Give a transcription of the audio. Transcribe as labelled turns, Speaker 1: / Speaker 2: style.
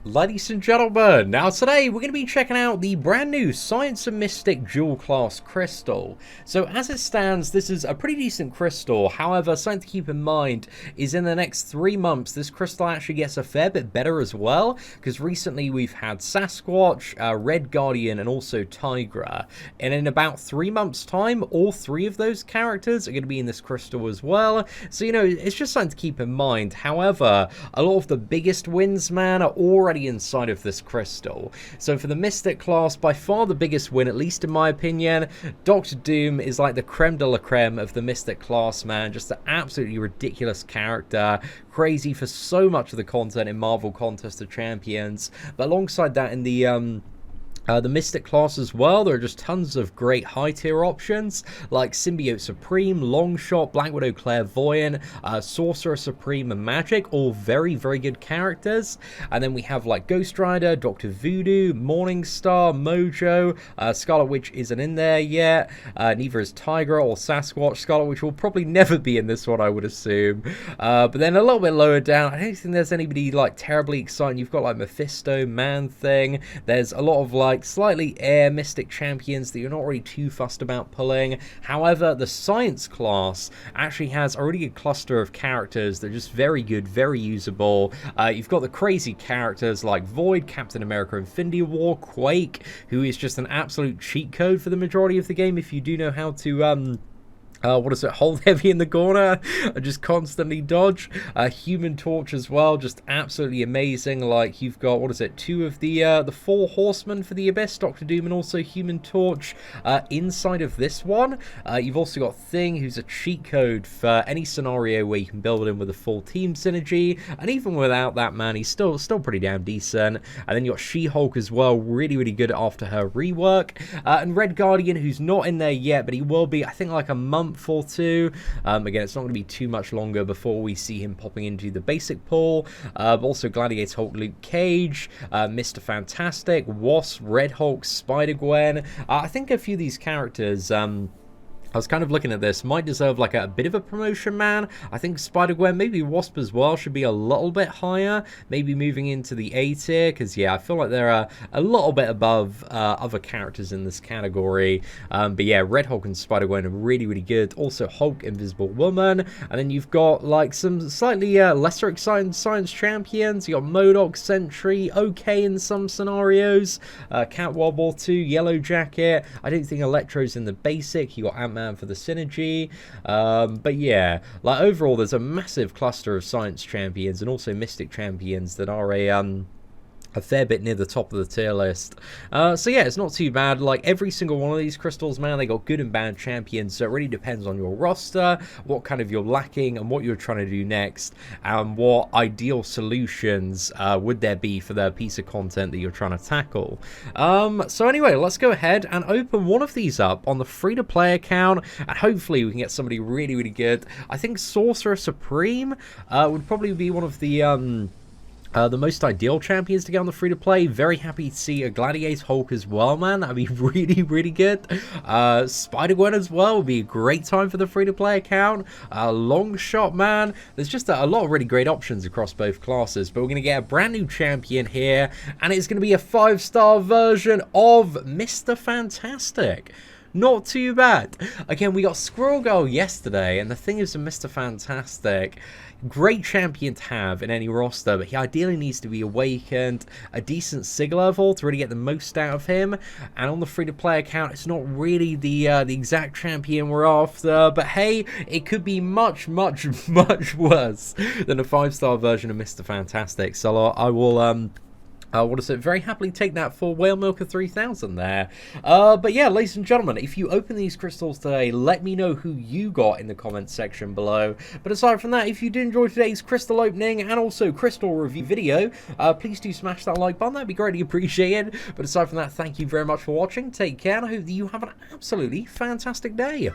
Speaker 1: Ladies and gentlemen, now today we're going to be checking out the brand new Science and Mystic dual class crystal. So as it stands, this is a pretty decent crystal. However, something to keep in mind is in the next 3 months, this crystal actually gets a fair bit better as well, because recently we've had Sasquatch, Red Guardian, and also Tigra. And in about 3 months' time, all 3 of those characters are going to be in this crystal as well. So, you know, it's just something to keep in mind. However, a lot of the biggest wins, man, are already inside of this crystal. So for the Mystic class, by far the biggest win, at least in my opinion, Dr. Doom is like the creme de la creme of the Mystic class, man. Just an absolutely ridiculous character. Crazy for so much of the content in Marvel Contest of Champions. But alongside that, in the Mystic class as well, there are just tons of great high tier options like Symbiote Supreme, Longshot, Black Widow Clairvoyant, Sorcerer Supreme, and Magic, all very, very good characters. And then we have like Ghost Rider, Dr. Voodoo, Morningstar, Mojo, Scarlet Witch isn't in there yet, neither is Tigra or Sasquatch. Scarlet Witch will probably never be in this one, I would assume. But then a little bit lower down, I don't think there's anybody like terribly exciting. You've got like Mephisto, Man-Thing, there's a lot of like slightly air Mystic champions that you're not really too fussed about pulling. However, the Science class actually has a really good cluster of characters that are just very good, very usable. You've got the crazy characters like Void, Captain America Infinity War, Quake, who is just an absolute cheat code for the majority of the game if you do know how to hold heavy in the corner and just constantly dodge. Human Torch as well, just absolutely amazing. Like, you've got, 2 of the 4 horsemen for the Abyss, Dr. Doom and also Human Torch inside of this one. You've also got Thing, who's a cheat code for any scenario where you can build in with a full team synergy, and even without that, man, he's still pretty damn decent. And then you got She-Hulk as well, really, really good after her rework. And Red Guardian, who's not in there yet, but he will be, I think, like a month or 2. Again, it's not going to be too much longer before we see him popping into the basic pool. Also Gladiator Hulk, Luke Cage, Mr. Fantastic, Wasp, Red Hulk, Spider-Gwen. I think a few of these characters, I was kind of looking at this, might deserve like a bit of a promotion, man. I think Spider-Gwen, maybe Wasp as well, should be a little bit higher. Maybe moving into the A tier, because yeah, I feel like they're a little bit above other characters in this category. But yeah, Red Hulk and Spider-Gwen are really, really good. Also Hulk, Invisible Woman. And then you've got like some slightly lesser exciting Science champions. You got MODOK, Sentry, okay in some scenarios. Catwobble 2, Yellow Jacket. I don't think Electro's in the basic. You got Ant-Man for the synergy. But yeah, like overall there's a massive cluster of Science champions and also Mystic champions that are a fair bit near the top of the tier list. So yeah, it's not too bad. Like every single one of these crystals, man, they got good and bad champions, so it really depends on your roster, what kind of you're lacking, and what you're trying to do next, and what ideal solutions would there be for the piece of content that you're trying to tackle. So anyway, let's go ahead and open one of these up on the free-to-play account, and hopefully we can get somebody really, really good. I think Sorcerer Supreme would probably be one of the most ideal champions to get on the free-to-play. Very happy to see a Gladiator Hulk as well, man. That'd be really, really good. Spider-Gwen as well would be a great time for the free-to-play account. Longshot, man. There's just a lot of really great options across both classes. But we're going to get a brand new champion here, and it's going to be a 5-star version of Mr. Fantastic. Not too bad. Again, we got Squirrel Girl yesterday, and the thing is with Mr. Fantastic, great champion to have in any roster, but he ideally needs to be awakened, a decent SIG level to really get the most out of him, and on the free-to-play account, it's not really the exact champion we're after, but hey, it could be much, much, much worse than a 5-star version of Mr. Fantastic, so I will, very happily take that for Whale Milker 3000 there. But yeah, ladies and gentlemen, if you open these crystals today, let me know who you got in the comments section below. But aside from that, if you did enjoy today's crystal opening and also crystal review video, please do smash that like button. That'd be greatly appreciated. But aside from that, thank you very much for watching. Take care, and I hope that you have an absolutely fantastic day.